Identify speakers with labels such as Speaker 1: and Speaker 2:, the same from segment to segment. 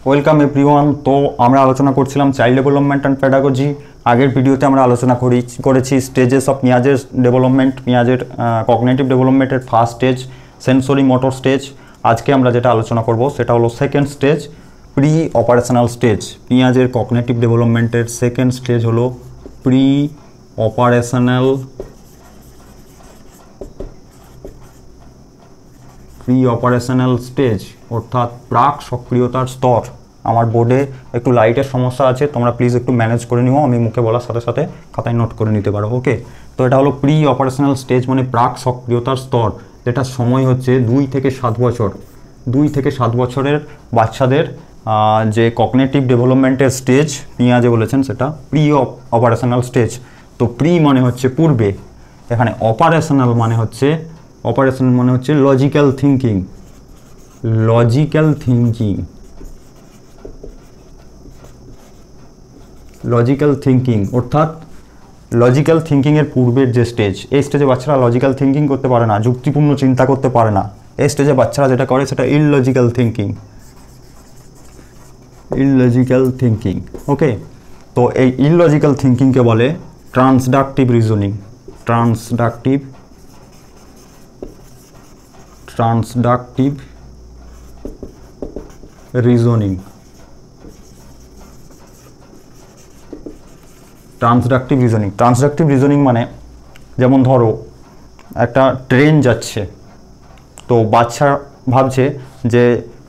Speaker 1: Welcome everyone. তো আমরা আলোচনা করছিলাম চাইল্ড ডেভেলপমেন্ট অ্যান্ড প্যাডাগজি। আগের ভিডিওতে আমরা আলোচনা করেছি স্টেজেস অফ পিঁয়াজের ডেভেলপমেন্ট, পিঁয়াজের কগনিটিভ ডেভেলপমেন্টের first stage sensory motor stage. আজকে আমরা যেটা আলোচনা করব সেটা হলো second stage, pre operational stage. পিঁয়াজের কগনিটিভ ডেভেলপমেন্টের সেকেন্ড স্টেজ হলো প্রি অপারেশনাল স্টেজ, অর্থাৎ প্রাক সক্রিয়তার স্তর। আমার বোর্ডে একটু লাইটের সমস্যা আছে, তোমরা প্লিজ একটু ম্যানেজ করে নিও, আমি মুখে বলার সাথে সাথে খাতায় নোট করে নিতে পারো। ওকে, তো এটা হলো প্রি অপারেশনাল স্টেজ, মানে প্রাক সক্রিয়তার স্তর। যেটার সময় হচ্ছে 2 থেকে 7 বছর। 2 থেকে 7 বছরের বাচ্চাদের যে কগনিটিভ ডেভেলপমেন্টের স্টেজ পিঁয়াজে বলেছেন সেটা প্রি অপারেশনাল স্টেজ। তো প্রি মানে হচ্ছে পূর্বে, এখানে অপারেশনাল মানে হচ্ছে লজিক্যাল থিঙ্কিং। অর্থাৎ লজিক্যাল থিঙ্কিংয়ের পূর্বের যে স্টেজ, এই স্টেজে বাচ্চারা লজিক্যাল থিঙ্কিং করতে পারে না, যুক্তিপূর্ণ চিন্তা করতে পারে না। এই স্টেজে বাচ্চারা যেটা করে সেটা ইললজিক্যাল থিঙ্কিং। ওকে, তো এই ইললজিক্যাল থিঙ্কিংকে বলে ট্রান্সডাকটিভ রিজনিং। ট্রান্সডাকটিভ রিজনিং মানে যেমন ধরো একটা ট্রেন যাচ্ছে, তো বাচ্চা ভাবছে যে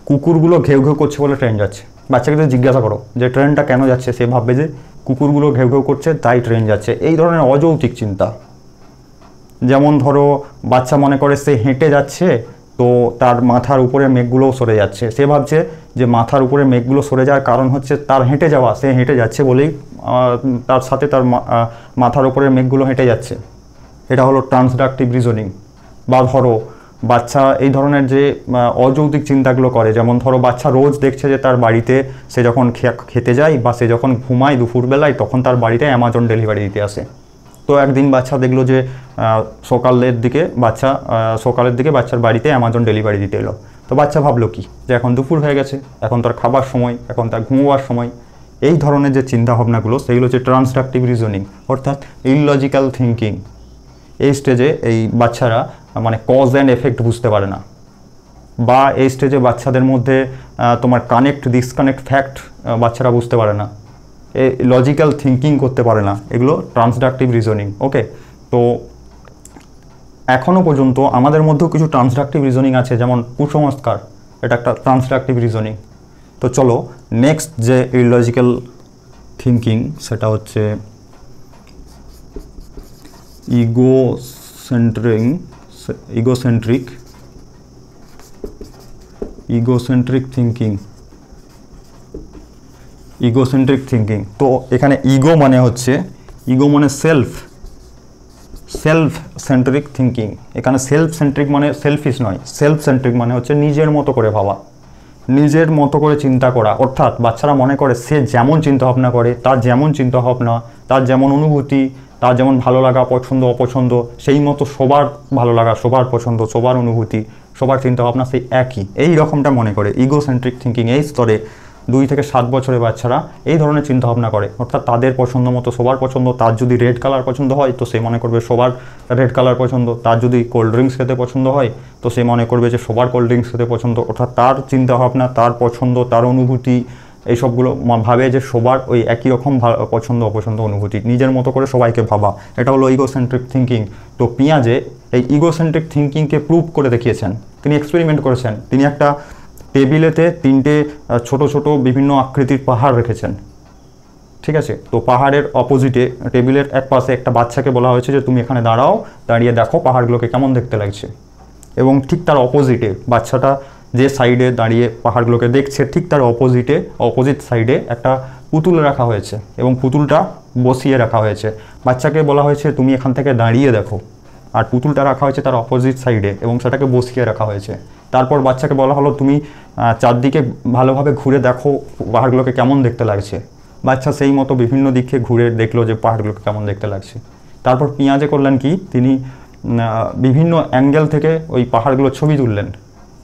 Speaker 1: কুকুরগুলো ঘেউ ঘেউ করছে বলে ট্রেন যাচ্ছে। বাচ্চাকে যদি জিজ্ঞাসা করো যে ট্রেনটা কেন যাচ্ছে, সে ভাববে যে কুকুরগুলো ঘেউ ঘেউ করছে তাই ট্রেন যাচ্ছে। এই ধরনের অযৌক্তিক চিন্তা। যেমন ধরো বাচ্চা মনে করে সে হেঁটে যাচ্ছে, তো তার মাথার উপরে মেঘগুলোও সরে যাচ্ছে। সে ভাবছে যে মাথার উপরে মেঘগুলো সরে যাওয়ার কারণ হচ্ছে তার হেঁটে যাওয়া, সে হেঁটে যাচ্ছে বলেই তার সাথে তার মাথার উপরে মেঘগুলো হেঁটে যাচ্ছে। এটা হলো ট্রান্সডাকটিভ রিজনিং। বা ধরো বাচ্চা এই ধরনের যে অযৌক্তিক চিন্তাগুলো করে, যেমন ধরো বাচ্চা রোজ দেখছে যে তার বাড়িতে সে যখন খেতে যায় বা সে যখন ঘুমায় দুপুরবেলায়, তখন তার বাড়িতে অ্যামাজন ডেলিভারি দিতে আসে। তো একদিন বাচ্চা দেখলো যে সকালের দিকে বাচ্চার বাড়িতে অ্যামাজন ডেলিভারি দিতে এলো। তো বাচ্চা ভাবলো কি, যে এখন দুপুর হয়ে গেছে, এখন তার খাবার সময়, এখন তার ঘুমোবার সময়। এই ধরনের যে চিন্তাভাবনাগুলো সেগুলো হচ্ছে ট্রান্সডাকটিভ রিজনিং, অর্থাৎ ইললজিক্যাল থিঙ্কিং। এই স্টেজে এই বাচ্চারা মানে কজ অ্যান্ড এফেক্ট বুঝতে পারে না, বা এই স্টেজে বাচ্চাদের মধ্যে তোমার কানেক্ট ডিসকানেক্ট ফ্যাক্ট বাচ্চারা বুঝতে পারে না, লজিক্যাল থিঙ্কিং করতে পারে না। এগুলো ট্রান্সডাকটিভ রিজনিং। ওকে, তো এখনও পর্যন্ত আমাদের মধ্যেও কিছু ট্রান্সডাকটিভ রিজনিং আছে, যেমন কুসংস্কার, এটা একটা ট্রান্সডাকটিভ রিজনিং। তো চলো নেক্সট যে ইললজিক্যাল থিঙ্কিং সেটা হচ্ছে ইগোসেন্ট্রিক থিঙ্কিং। তো এখানে ইগো মানে সেলফ সেন্ট্রিক থিঙ্কিং। এখানে সেলফ সেন্ট্রিক মানে সেলফিশ নয়, সেলফ সেন্ট্রিক মানে হচ্ছে নিজের মতো করে ভাবা, নিজের মতো করে চিন্তা করা। অর্থাৎ বাচ্চারা মনে করে সে যেমন চিন্তাভাবনা করে, তার যেমন চিন্তাভাবনা, তার যেমন অনুভূতি, তার যেমন ভালো লাগা পছন্দ অপছন্দ, সেই মতো সবার ভালো লাগা, সবার পছন্দ, সবার অনুভূতি, সবার চিন্তাভাবনা সেই একই, এই রকমটা মনে করে। ইগোসেন্ট্রিক থিঙ্কিং এই স্তরে 2 থেকে 7 বছরের বাচ্চারা এই ধরনের চিন্তাভাবনা করে। অর্থাৎ তাদের পছন্দ মতো সবার পছন্দ। তার যদি রেড কালার পছন্দ হয় তো সে মনে করবে সবার রেড কালার পছন্দ। তার যদি কোল্ড ড্রিঙ্কস খেতে পছন্দ হয় তো সে মনে করবে যে সবার কোল্ড ড্রিঙ্কস খেতে পছন্দ। অর্থাৎ তার চিন্তাভাবনা, তার পছন্দ, তার অনুভূতি, এইসবগুলো ভাবে যে সবার ওই একই রকম পছন্দ অপছন্দ অনুভূতি, নিজের মতো করে সবাইকে ভাবা। এটা হলো ইগোসেন্ট্রিক থিঙ্কিং। তো পিঁয়াজে এই ইগোসেন্ট্রিক থিঙ্কিংকে প্রুভ করে দেখিয়েছেন, তিনি এক্সপেরিমেন্ট করেছেন। তিনি একটা টেবিলেতে 3টে ছোট ছোট বিভিন্ন আকৃতির পাহাড় রেখেছেন, ঠিক আছে। তো পাহাড়ের অপোজিটে টেবিলের এক পাশে একটা বাচ্চাকে বলা হয়েছে যে তুমি এখানে দাঁড়াও, দাঁড়িয়ে দেখো পাহাড়গুলোকে কেমন দেখতে লাগছে। এবং ঠিক তার অপোজিটে বাচ্চাটা যে সাইডে দাঁড়িয়ে পাহাড়গুলোকে দেখছে, ঠিক তার অপোজিট সাইডে একটা পুতুল রাখা হয়েছে এবং পুতুলটা বসিয়ে রাখা হয়েছে। বাচ্চাকে বলা হয়েছে তুমি এখান থেকে দাঁড়িয়ে দেখো, আর পুতুলটা রাখা হয়েছে তার অপোজিট সাইডে এবং সেটাকে বসিয়ে রাখা হয়েছে। তারপর বাচ্চাকে বলা হলো তুমি চারদিকে ভালোভাবে ঘুরে দেখো পাহাড়গুলোকে কেমন দেখতে লাগছে। বাচ্চা সেই মতো বিভিন্ন দিকে ঘুরে দেখলো যে পাহাড়গুলোকে কেমন দেখতে লাগছে। তারপর পিঁয়াজে করলেন কি, তিনি বিভিন্ন অ্যাঙ্গেল থেকে ওই পাহাড়গুলো ছবি তুললেন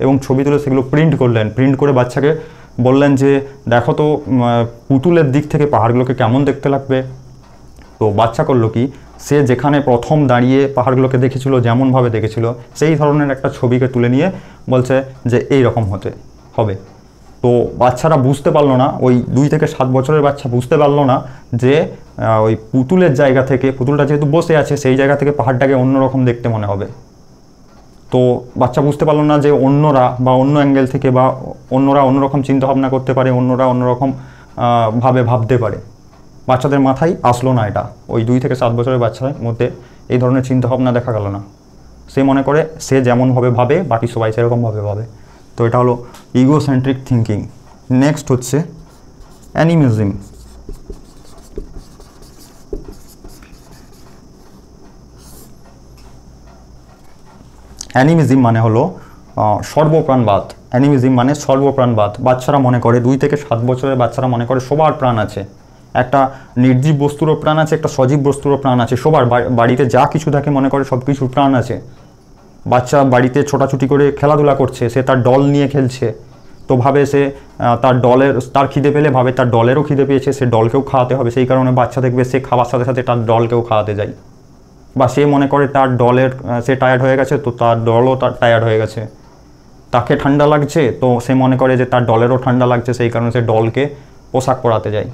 Speaker 1: এবং ছবি তুলে সেগুলো প্রিন্ট করলেন। প্রিন্ট করে বাচ্চাকে বললেন যে দেখো তো পুতুলের দিক থেকে পাহাড়গুলোকে কেমন দেখতে লাগবে। তো বাচ্চা করলো কি, সে যেখানে প্রথম দাঁড়িয়ে পাহাড়গুলোকে দেখেছিল, যেমনভাবে দেখেছিল সেই ধরনের একটা ছবিকে তুলে নিয়ে বলছে যে এই রকম হতে হবে। তো বাচ্চারা বুঝতে পারলো না, ওই 2 থেকে 7 বছরের বাচ্চা বুঝতে পারলো না যে ওই পুতুলের জায়গা থেকে, পুতুলটা যেহেতু বসে আছে সেই জায়গা থেকে পাহাড়টাকে অন্যরকম দেখতে মনে হবে। তো বাচ্চা বুঝতে পারলো না যে অন্যরা বা অন্য অ্যাঙ্গেল থেকে বা অন্যরা অন্যরকম চিন্তাভাবনা করতে পারে, অন্যরা অন্যরকম ভাবে ভাবতে পারে। বাচ্চাদের মাথায় আসলো না এটা, ওই 2 থেকে 7 বছরের বাচ্চাদের মধ্যে এই ধরনের চিন্তাভাবনা দেখা গেল না। সে মনে করে সে যেমনভাবে ভাবে বাকি সবাই সেরকমভাবে ভাবে। তো এটা হলো ইগোসেন্ট্রিক থিঙ্কিং। নেক্সট হচ্ছে অ্যানিমিজম। অ্যানিমিজম মানে হলো সর্বপ্রাণবাদ। অ্যানিমিজম মানে সর্বপ্রাণবাদ। বাচ্চারা মনে করে, 2 থেকে 7 বছরের বাচ্চারা মনে করে সবার প্রাণ আছে, একটা নির্জীব বস্তুরও প্রাণ আছে, একটা সজীব বস্তুরও প্রাণ আছে, সবার বাড়িতে যা কিছু থাকে মনে করে সব কিছুর প্রাণ আছে। বাচ্চা বাড়িতে ছোটাছুটি করে খেলাধুলা করছে, সে তার ডল নিয়ে খেলছে, তো ভাবে সে তার খিদে পেলে ভাবে তার ডলেরও খিদে পেয়েছে, সে ডলকেও খাওয়াতে হবে। সেই কারণে বাচ্চা দেখবে সে খাওয়ার সাথে সাথে তার ডলকেও খাওয়াতে যায়। বা সে মনে করে তার ডলের সে টায়ার্ড হয়ে গেছে, তো তার ডলও তার টায়ার্ড হয়ে গেছে। তাকে ঠান্ডা লাগছে, তো সে মনে করে যে তার ডলেরও ঠান্ডা লাগছে, সেই কারণে সে ডলকে পোশাক পরাতে যায়।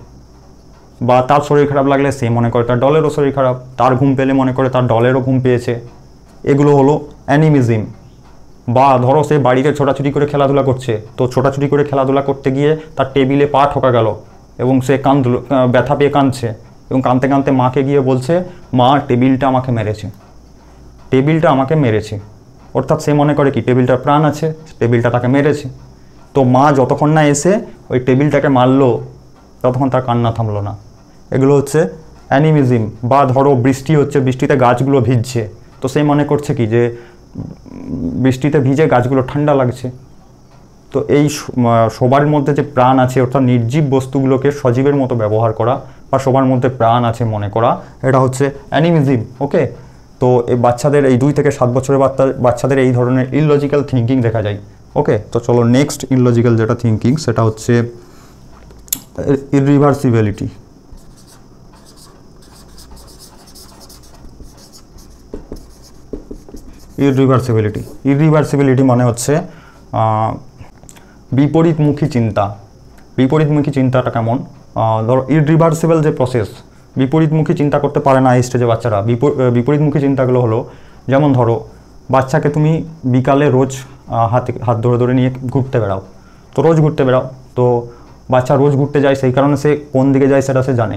Speaker 1: বা তার শরীর খারাপ লাগলে সে মনে করে তার ডলেরও শরীর খারাপ, তার ঘুম পেলে মনে করে তার ডলেরও ঘুম পেয়েছে। এগুলো হলো অ্যানিমিজম। বা ধরো সে বাড়িতে ছোটাছুটি করে খেলাধুলা করছে, তো ছোটাছুটি করে খেলাধুলা করতে গিয়ে তার টেবিলে পা ঠোকা গেল এবং সে কাঁদলো, ব্যথা পেয়ে কাঁদছে, এবং কাঁদতে কাঁদতে মাকে গিয়ে বলছে, মা টেবিলটা আমাকে মেরেছে, টেবিলটা আমাকে মেরেছে। অর্থাৎ সে মনে করে কি টেবিলটার প্রাণ আছে, টেবিলটা তাকে মেরেছে। তো মা যতক্ষণ না এসে ওই টেবিলটাকে মারলো ততক্ষণ তার কান্না থামলো না। এগুলো হচ্ছে অ্যানিমিজম। বা ধরো বৃষ্টি হচ্ছে, বৃষ্টিতে গাছগুলো ভিজছে, তো সে মনে করছে কি যে বৃষ্টিতে ভিজে গাছগুলো ঠান্ডা লাগছে। তো এই সবার মধ্যে যে প্রাণ আছে, অর্থাৎ নির্জীব বস্তুগুলোকে সজীবের মতো ব্যবহার করা বা সবার মধ্যে প্রাণ আছে মনে করা, এটা হচ্ছে অ্যানিমিজম। ওকে, তো এই বাচ্চাদের, এই 2 থেকে 7 বছরের বাচ্চাদের এই ধরনের ইললজিক্যাল থিঙ্কিং দেখা যায়। ওকে, তো চলো নেক্সট ইললজিক্যাল যেটা থিঙ্কিং সেটা হচ্ছে ইররিভার্সিবিলিটি। ইররিভার্সিবিলিটি মানে হচ্ছে বিপরীতমুখী চিন্তা। বিপরীতমুখী চিন্তাটা কেমন? ধরো ইররিভার্সিবল যে প্রসেস, বিপরীতমুখী চিন্তা করতে পারে না এই স্টেজে বাচ্চারা। বিপরীতমুখী চিন্তাগুলো হলো, যেমন ধরো বাচ্চাকে তুমি বিকালে রোজ হাত ধরে ধরে নিয়ে ঘুরতে বেড়াও, তো রোজ ঘুরতে বেড়াও, তো বাচ্চা রোজ ঘুরতে যায়, সেই কারণে সে কোন দিকে যায় সেটা সে জানে।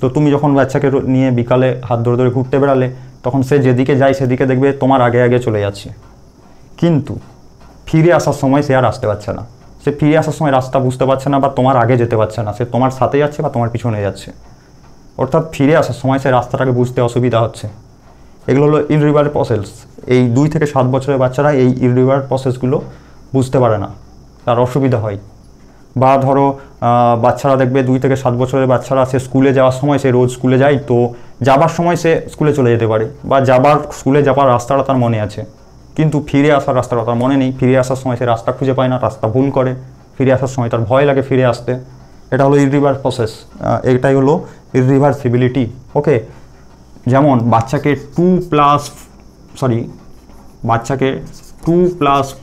Speaker 1: তো তুমি যখন বাচ্চাকে নিয়ে বিকালে হাত ধরে ধরে ঘুরতে বেড়ালে, তখন সে যেদিকে যায় সেদিকে দেখবে তোমার আগে আগে চলে যাচ্ছে, কিন্তু ফিরে আসার সময় সে আর আসতে পারছে না। সে ফিরে আসার সময় রাস্তা বুঝতে পারছে না বা তোমার আগে যেতে পারছে না, সে তোমার সাথে যাচ্ছে বা তোমার পিছনে যাচ্ছে। অর্থাৎ ফিরে আসার সময় সে রাস্তাটাকে বুঝতে অসুবিধা হচ্ছে। এগুলো হলো ইররিভার প্রসেস। এই 2 থেকে 7 বছরের বাচ্চারা এই ইররিভার প্রসেসগুলো বুঝতে পারে না, তার অসুবিধা হয়। বা ধরো বাচ্চারা দেখবে 2 থেকে 7 বছরের বাচ্চারা, সে স্কুলে যাওয়ার সময়, সে রোজ স্কুলে যায়, তো যাবার সময় সে স্কুলে চলে যেতে পারে বা স্কুলে যাবার রাস্তাটা তার মনে আছে, কিন্তু ফিরে আসার রাস্তাটা তার মনে নেই। ফিরে আসার সময় সে রাস্তা খুঁজে পায় না, রাস্তা ভুল করে, ফিরে আসার সময় তার ভয় লাগে ফিরে আসতে। এটা হলো ইররিভার প্রসেস, এটাই হলো ইররিভার্সিবিলিটি। ওকে, যেমন বাচ্চাকে 2 +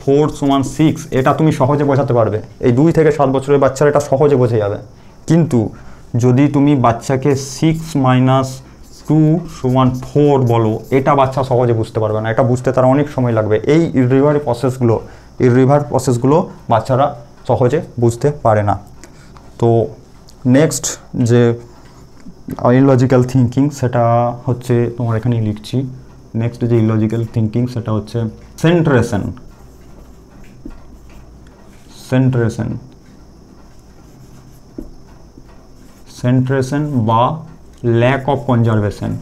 Speaker 1: 4 = 6, এটা তুমি সহজে বোঝাতে পারবে। এই 2 থেকে 7 বছরের বাচ্চারা এটা সহজে বোঝা যাবে। কিন্তু যদি তুমি বাচ্চাকে 6 - 2 = 4 বলো, এটা বাচ্চা সহজে বুঝতে পারবে না, এটা বুঝতে তার অনেক সময় লাগবে। এই ইররিভার প্রসেসগুলো বাচ্চারা সহজে বুঝতে পারে না। তো নেক্সট যে ইললজিক্যাল থিঙ্কিং সেটা হচ্ছে, তোমার এখানেই লিখছি, নেক্সট যে ইললজিক্যাল থিঙ্কিং সেটা হচ্ছে সেন্ট্রেশন বা ল্যাক অফ কনজারভেশন।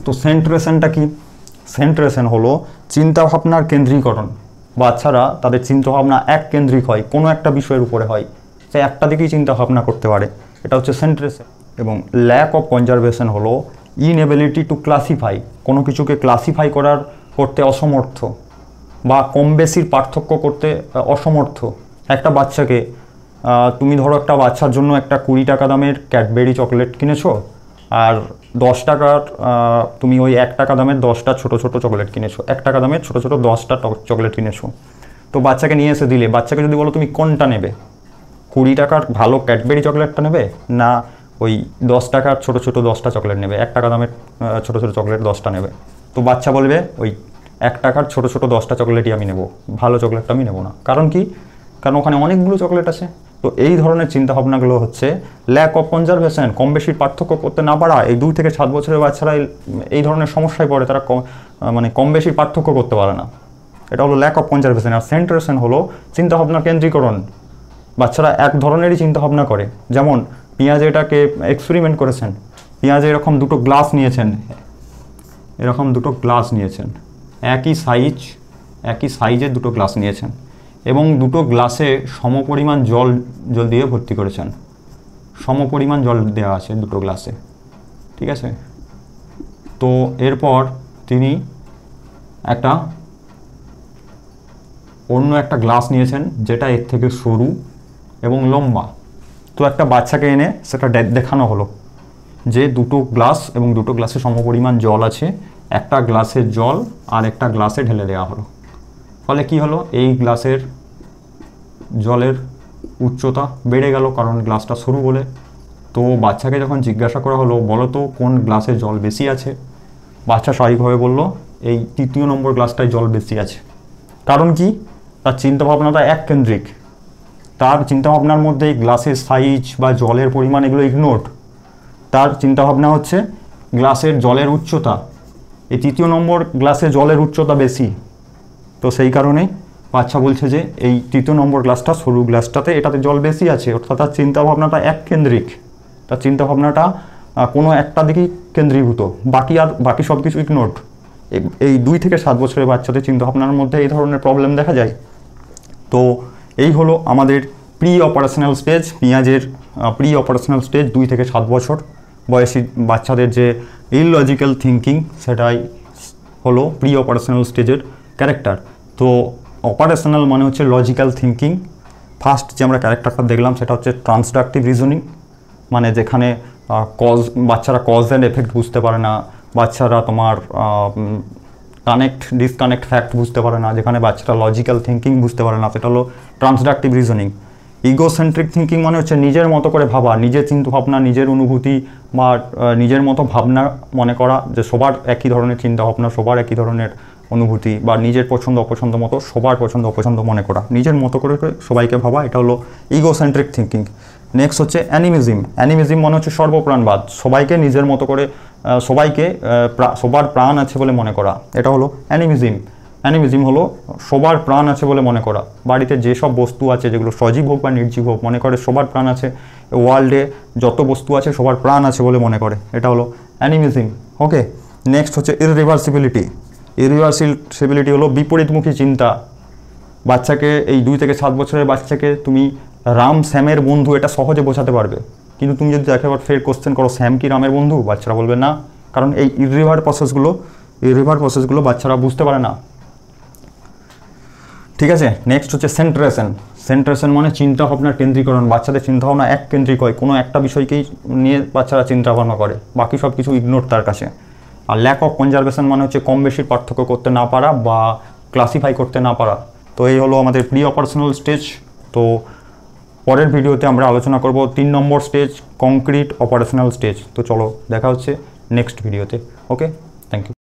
Speaker 1: তো সেন্ট্রেশনটা কি? সেন্ট্রেশন হলো চিন্তাভাবনার কেন্দ্রীকরণ। বাচ্চারা তাদের চিন্তাভাবনা এক কেন্দ্রিক হয়, কোনো একটা বিষয়ের উপরে হয়, সে একটা দিকেই চিন্তাভাবনা করতে পারে, এটা হচ্ছে সেন্ট্রেশন। এবং ল্যাক অফ কনজারভেশন হলো ইনএবিলিটি টু ক্লাসিফাই, কোনো কিছুকে ক্লাসিফাই করতে অসমর্থ বা কম বেশির পার্থক্য করতে অসমর্থ। একটা বাচ্চাকে তুমি ধরো একটা বাচ্চার জন্য একটা 20 টাকা দামের ক্যাডবেরি চকলেট কিনেছো, আর 10 টাকার তুমি ওই 1 টাকা দামের 10টা ছোটো ছোটো চকলেট কিনেছো, 1 টাকা দামের ছোটো ছোটো 10টা চকলেট কিনেছো। তো বাচ্চাকে নিয়ে এসে দিলে, বাচ্চাকে যদি বলো তুমি কোনটা নেবে, 20 টাকার ভালো ক্যাডবেরি চকলেটটা নেবে না ওই 10 টাকার ছোটো ছোটো 10টা চকলেট নেবে, 1 টাকা দামের ছোটো ছোটো চকলেট 10টা নেবে? তো বাচ্চা বলবে ওই 1 টাকার ছোটো ছোটো 10টা চকলেটই আমি নেব, ভালো চকলেটটা আমি নেব না। কারণ কি? কারণ ওখানে অনেকগুলো চকলেট আছে। তো এই ধরনের চিন্তাভাবনাগুলো হচ্ছে ল্যাক অফ কনজারভেশন, কম বেশির পার্থক্য করতে না পারা। এই 2 থেকে 7 বছরের বাচ্চারা এই ধরনের সমস্যায় পড়ে, তারা মানে কম বেশির পার্থক্য করতে পারে না। এটা হলো ল্যাক অফ কনজারভেশন। আর সেন্ট্রেশন হলো চিন্তাভাবনার কেন্দ্রীকরণ। বাচ্চারা এক ধরনেরই চিন্তাভাবনা করে। যেমন পেঁয়াজে এটাকে এক্সপেরিমেন্ট করেছেন, পেঁয়াজে এরকম দুটো গ্লাস নিয়েছেন, একই সাইজের দুটো গ্লাস নিয়েছেন এবং দুটো গ্লাসে সমপরিমাণ জল দিয়ে ভর্তি করেছেন, সমপরিমাণ জল দেওয়া আছে দুটো গ্লাসে, ঠিক আছে? তো এরপর তিনি অন্য একটা গ্লাস নিয়েছেন যেটা এর থেকে সরু এবং লম্বা। তো একটা বাচ্চাকে এনে সেটা দেখানো হলো যে দুটো গ্লাস এবং দুটো গ্লাসে সমপরিমাণ জল আছে, একটা গ্লাসের জল আর একটা গ্লাসে ঢেলে দেওয়া হলো। ফলে কি হলো? এই গ্লাসের জলের উচ্চতা বেড়ে গেল, কারণ গ্লাসটা সরু বলে। তো বাচ্চাকে যখন জিজ্ঞাসা করা হলো বলো তো কোন গ্লাসে জল বেশি আছে, বাচ্চা স্বাভাবিকভাবে বলল এই 3য় নম্বর গ্লাসটায় জল বেশি আছে। কারণ কি? তার চিন্তাভাবনাটা এককেন্দ্রিক। তার চিন্তাভাবনার মধ্যে গ্লাসের সাইজ বা জলের পরিমাণ এগুলো ইগনোরড। তার চিন্তাভাবনা হচ্ছে গ্লাসের জলের উচ্চতা, এই 3য় নম্বর গ্লাসে জলের উচ্চতা বেশি। তো সেই কারণে বাচ্চা বলছে যে এই 3য় নম্বর গ্লাসটা সরু গ্লাসটাতে এটাতে জল বেশি আছে। অর্থাৎ তার চিন্তাভাবনাটা এককেন্দ্রিক, তার চিন্তাভাবনাটা কোনো একটা দিকেই কেন্দ্রীভূত, বাকি সব কিছু ইগনোরড। এই 2 থেকে 7 বছরের বাচ্চাদের চিন্তাভাবনার মধ্যে এই ধরনের প্রবলেম দেখা যায়। তো এই হলো আমাদের প্রি অপারেশনাল স্টেজ, পেঁয়াজের প্রি অপারেশনাল স্টেজ 2 থেকে 7 বছর বয়সী বাচ্চাদের যে ইললজিক্যাল থিঙ্কিং, সেটাই হলো প্রি অপারেশনাল স্টেজের ক্যারেক্টার। তো অপারেশনাল মানে হচ্ছে লজিক্যাল থিঙ্কিং। ফার্স্ট যে আমরা ক্যারেক্টারটা দেখলাম সেটা হচ্ছে ট্রান্সডাক্টিভ রিজনিং, মানে যেখানে বাচ্চারা কজ অ্যান্ড এফেক্ট বুঝতে পারে না, বাচ্চারা তোমার ডিসকানেক্ট ফ্যাক্ট বুঝতে পারে না, যেখানে বাচ্চারা লজিক্যাল থিঙ্কিং বুঝতে পারে না, সেটা হলো ট্রান্সডাক্টিভ রিজনিং। ইগোসেন্ট্রিক থিঙ্কিং মানে হচ্ছে নিজের মতো করে ভাবা, নিজের চিন্তাভাবনা, নিজের অনুভূতি বা নিজের মতো ভাবনা মনে করা, যে সবার একই ধরনের চিন্তাভাবনা, সবার একই ধরনের অনুভূতি, বা নিজের পছন্দ অপছন্দ মতো সবার পছন্দ অপছন্দ মনে করা, নিজের মতো করে সবাইকে ভাবা, এটা হলো ইগোসেন্ট্রিক থিঙ্কিং। নেক্সট হচ্ছে অ্যানিমিজম। অ্যানিমিজম মানে হচ্ছে সর্বপ্রাণবাদ, সবাইকে নিজের মতো করে সবার প্রাণ আছে বলে মনে করা, এটা হলো অ্যানিমিজম। অ্যানিমিজম হলো সবার প্রাণ আছে বলে মনে করা। বাড়িতে যেসব বস্তু আছে, যেগুলো সজীব হোক বা নির্জীব হোক, মনে করে সবার প্রাণ আছে, ওয়ার্ল্ডে যত বস্তু আছে সবার প্রাণ আছে বলে মনে করে, এটা হলো অ্যানিমিজম। ওকে, নেক্সট হচ্ছে ইররিভার্সিবিলিটি। ইররিভার্সিবিলিটি হলো বিপরীতমুখী চিন্তা। বাচ্চাকে, এই 2 থেকে 7 বছরের বাচ্চাকে তুমি রাম শ্যামের বন্ধু এটা সহজে বোঝাতে পারবে, কিন্তু তুমি যদি একেবারে ফের কোশ্চেন করো শ্যাম কি রামের বন্ধু, বাচ্চারা বলবে না, কারণ এই ইররিভার প্রসেসগুলো বাচ্চারা বুঝতে পারে না। ঠিক আছে, নেক্সট হচ্ছে সেন্ট্রেশন। সেন্ট্রেশন মানে চিন্তাভাবনার কেন্দ্রীকরণ। বাচ্চাদের চিন্তাভাবনা এক কেন্দ্রিক হয়, কোনো একটা বিষয়কেই নিয়ে বাচ্চারা চিন্তাভাবনা করে, বাকি সব কিছু ইগনোর তার কাছে। আর ল্যাক অফ কনজারভেশন মানে হচ্ছে কম বেশির পার্থক্য করতে না পারা বা ক্লাসিফাই করতে না পারা। তো এই হলো আমাদের প্রি অপারেশনাল স্টেজ। তো পরের ভিডিওতে আমরা আলোচনা করব 3 নম্বর স্টেজ, কংক্রিট অপারেশনাল স্টেজ। তো চলো দেখা হচ্ছে নেক্সট ভিডিওতে। ওকে, থ্যাংক ইউ।